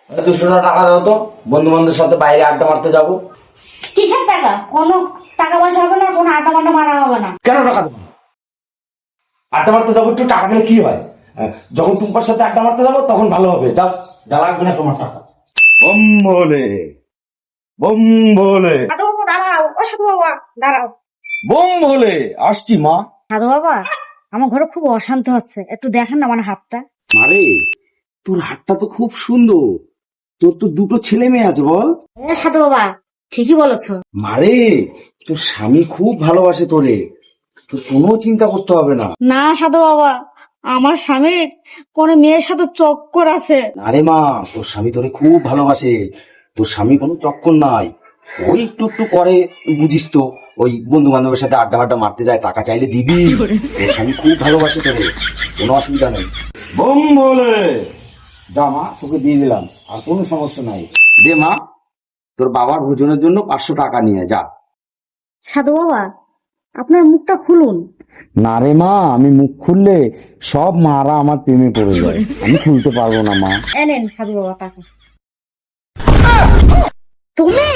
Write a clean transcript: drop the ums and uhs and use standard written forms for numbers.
টাকা দাও তো, বন্ধু বান্ধবের সাথে বাইরে আড্ডা মারতে যাবো। কিসের টাকা? কোনো টাকা পয়সা হবে না, কোনো আড্ডা মাড্ডা মারা হবে না। কেন টাকা দেবো? আড্ডা মারতে যাবো, একটু টাকা দিলে কি হয়? যখন টুম্পার সাথে আড্ডা মারতে যাবো তখন ভালো হবে। যাও, যা লাগবে না তোমার টাকা। বম বলে বম বলে সাধু বাবা দাঁড়াও, ও সাধু বাবা দাঁড়াও। বম বলে আসছি মা। সাধু বাবা, আমার ঘরে খুব অশান্তি হচ্ছে, একটু দেখেন না আমার হাতটা। মারে, তোর হাতটা তো খুব সুন্দর, তোর তো দুটো ছেলে মেয়ে আছে বল। সাধু বাবা ঠিকই বলেছো। মারে, তোর স্বামী খুব ভালোবাসে তোরে, তোর কোনো চিন্তা করতে হবে না। না সাধু বাবা, আমার স্বামীর কোন মেয়ের সাথে চক্কর আছে। আরে মা, তোর স্বামী তোরে খুব ভালোবাসে, তোর স্বামী কোনো চক্কর নাই। ওই একটু একটু করে, বুঝিস তো, ওই বন্ধু বান্ধবের সাথে আড্ডা আড্ডা মারতে যায়, টাকা চাইলে দিবি। তোর স্বামী খুব ভালোবাসে তোরে, কোনো অসুবিধা নেই। বোম বলে যা মা, তোকে দিয়ে দিলাম, আর কোনো সমস্যা নাই। দে মা, তোর বাবার ভোজনের জন্য 500 টাকা নিয়ে যা। সাধু বাবা, আপনার মুখটা খুলুন। না রে মা, আমি মুখ খুললে সব মারা আমার প্রেমে পড়ে যায়, আমি খুলতে পারবো না মা। এনেন সাধু বাবা টাকা। তুমি